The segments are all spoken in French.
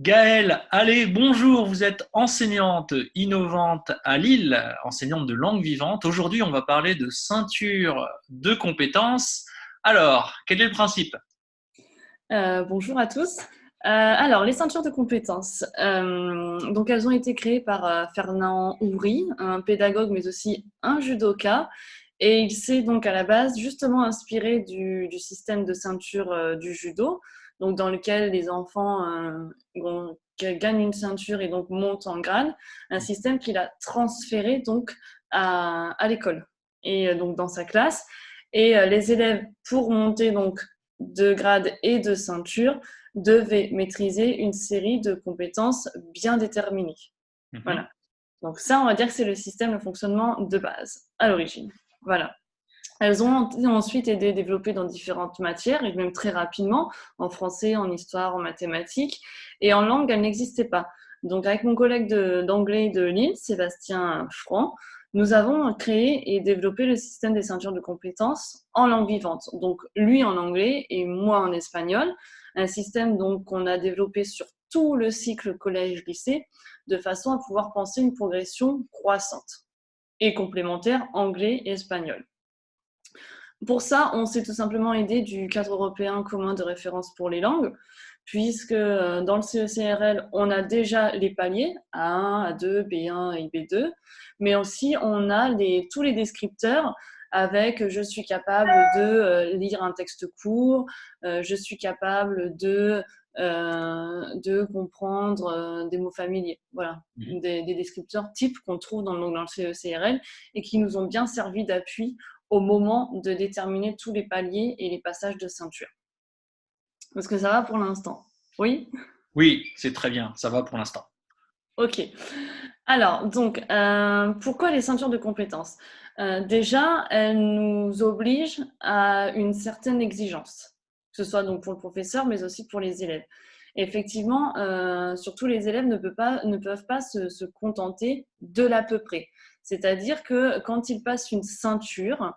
Gaëlle, allez, bonjour, vous êtes enseignante innovante à Lille, enseignante de langue vivante. Aujourd'hui, on va parler de ceinture de compétences. Alors, quel est le principe? Bonjour à tous. Alors, les ceintures de compétences. Donc, elles ont été créées par Fernand Ouvry, un pédagogue, mais aussi un judoka. Et il s'est donc à la base justement inspiré du système de ceinture du judo, donc dans lequel les enfants gagnent une ceinture et donc montent en grade. Un système qu'il a transféré donc à l'école et donc dans sa classe. Et les élèves, pour monter donc de grade et de ceinture, devaient maîtriser une série de compétences bien déterminées. Mhm. Voilà. Donc ça, on va dire que c'est le système, le fonctionnement de base, à l'origine. Voilà. Elles ont ensuite été développées dans différentes matières, et même très rapidement, en français, en histoire, en mathématiques. Et en langue, elles n'existaient pas. Donc avec mon collègue d'anglais de Lille, Sébastien Franc, nous avons créé et développé le système des ceintures de compétences en langue vivante. Donc lui en anglais et moi en espagnol. Un système donc qu'on a développé sur tout le cycle collège-lycée, de façon à pouvoir penser une progression croissante et complémentaire anglais et espagnol. Pour ça, on s'est tout simplement aidé du cadre européen commun de référence pour les langues, puisque dans le CECRL, on a déjà les paliers A1, A2, B1 et B2, mais aussi on a tous les descripteurs avec je suis capable de lire un texte court, je suis capable de comprendre des mots familiers. Voilà, Mhm. des descripteurs types qu'on trouve dans le CECRL et qui nous ont bien servi d'appui au moment de déterminer tous les paliers et les passages de ceinture. Est-ce que ça va pour l'instant? Oui? Oui, c'est très bien, ça va pour l'instant. Ok. Alors, donc, pourquoi les ceintures de compétences? Déjà, elles nous obligent à une certaine exigence, que ce soit donc pour le professeur, mais aussi pour les élèves. Effectivement, surtout les élèves ne peuvent pas se contenter de l'à peu près. C'est-à-dire que quand ils passent une ceinture,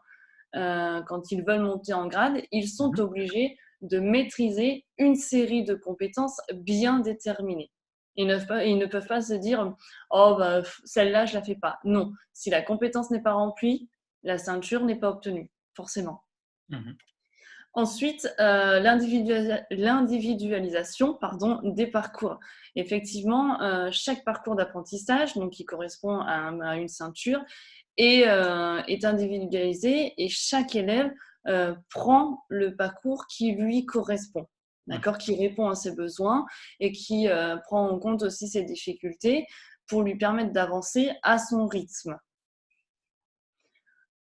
quand ils veulent monter en grade, ils sont Mhm. obligés de maîtriser une série de compétences bien déterminées. Ils ne peuvent pas se dire oh bah, celle-là je la fais pas. Non, si la compétence n'est pas remplie, la ceinture n'est pas obtenue forcément. Mhm. Ensuite, l'individualisation des parcours. Effectivement, chaque parcours d'apprentissage, donc qui correspond à une ceinture, est individualisé et chaque élève prend le parcours qui lui correspond, Mhm. d'accord, qui répond à ses besoins et qui prend en compte aussi ses difficultés pour lui permettre d'avancer à son rythme.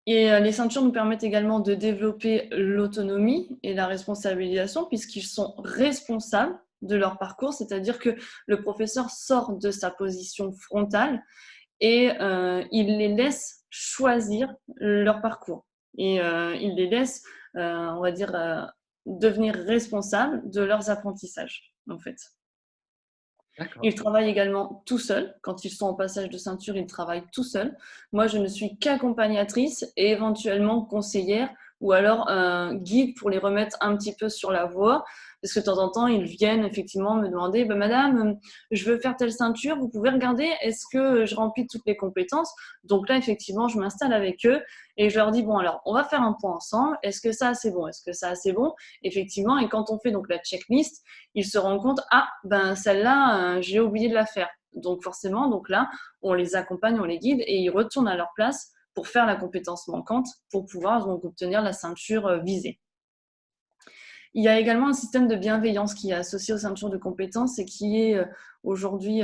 Et les ceintures nous permettent également de développer l'autonomie et la responsabilisation puisqu'ils sont responsables de leur parcours, c'est-à-dire que le professeur sort de sa position frontale et il les laisse choisir leur parcours. Et il les laisse, on va dire, devenir responsables de leurs apprentissages, en fait. D'accord. Ils travaillent également tout seuls. Quand ils sont en passage de ceinture, ils travaillent tout seuls. Moi, je ne suis qu'accompagnatrice et éventuellement conseillère ou alors guide pour les remettre un petit peu sur la voie. Parce que de temps en temps, ils viennent effectivement me demander Madame, je veux faire telle ceinture, vous pouvez regarder, est-ce que je remplis toutes les compétences? Donc là, effectivement, je m'installe avec eux et je leur dis bon, alors, on va faire un point ensemble. Est-ce que ça, c'est bon? Est-ce que ça, c'est bon? Effectivement, et quand on fait donc la checklist, ils se rendent compte ah ben celle-là j'ai oublié de la faire. Donc forcément, donc là, on les accompagne, on les guide et ils retournent à leur place pour faire la compétence manquante pour pouvoir donc obtenir la ceinture visée. Il y a également un système de bienveillance qui est associé aux ceintures de compétences et qui est aujourd'hui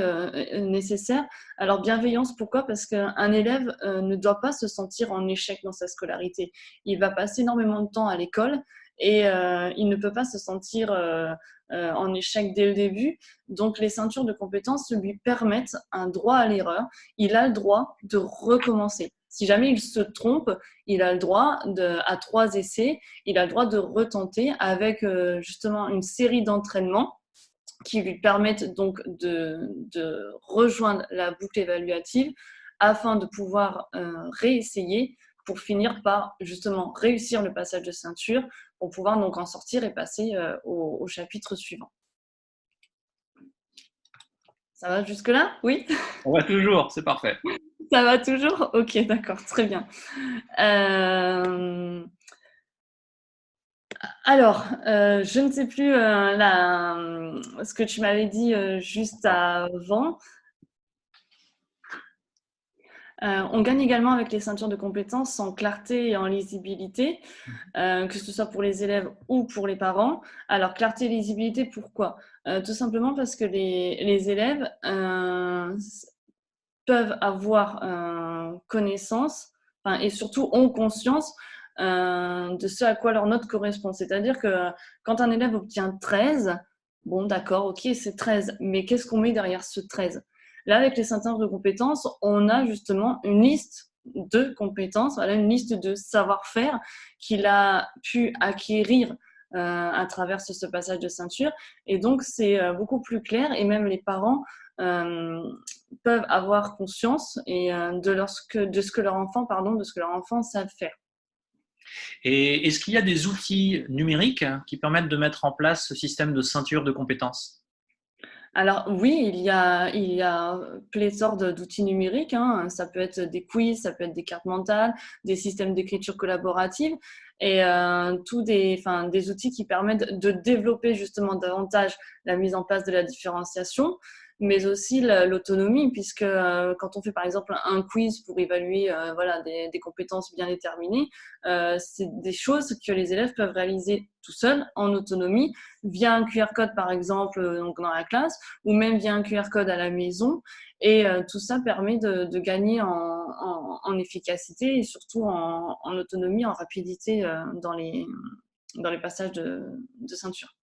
nécessaire. Alors bienveillance, pourquoi? Parce qu'un élève ne doit pas se sentir en échec dans sa scolarité. Il va passer énormément de temps à l'école et il ne peut pas se sentir en échec dès le début. Donc les ceintures de compétences lui permettent un droit à l'erreur. Il a le droit de recommencer. Si jamais il se trompe, il a le droit à 3 essais, il a le droit de retenter avec justement une série d'entraînements qui lui permettent donc de rejoindre la boucle évaluative afin de pouvoir réessayer pour finir par justement réussir le passage de ceinture pour pouvoir donc en sortir et passer au chapitre suivant. Ça va jusque-là? Oui? On va toujours, c'est parfait. Ça va toujours? Ok, d'accord, très bien. Euh, Alors, je ne sais plus ce que tu m'avais dit juste avant. On gagne également avec les ceintures de compétences en clarté et en lisibilité, que ce soit pour les élèves ou pour les parents. Alors, clarté et lisibilité, pourquoi? Tout simplement parce que les élèves peuvent avoir connaissance, et surtout ont conscience de ce à quoi leur note correspond. C'est-à-dire que quand un élève obtient 13, bon d'accord, ok, c'est 13, mais qu'est-ce qu'on met derrière ce 13? Là, avec les ceintures de compétences, on a justement une liste de compétences, voilà, une liste de savoir-faire qu'il a pu acquérir à travers ce passage de ceinture. Et donc, c'est beaucoup plus clair, et même les parents euh, peuvent avoir conscience de ce que leur enfant, de ce que leur enfant savent faire. Et est-ce qu'il y a des outils numériques qui permettent de mettre en place ce système de ceinture de compétences? Alors oui, il y a pléthore d'outils numériques, hein. Ça peut être des quiz, ça peut être des cartes mentales, des systèmes d'écriture collaborative et des outils qui permettent de développer justement davantage la mise en place de la différenciation, mais aussi l'autonomie, puisque quand on fait par exemple un quiz pour évaluer voilà, des compétences bien déterminées, c'est des choses que les élèves peuvent réaliser tout seuls, en autonomie, via un QR code par exemple donc dans la classe, ou même via un QR code à la maison. Et tout ça permet de gagner en efficacité et surtout en autonomie, en rapidité dans les passages de ceinture.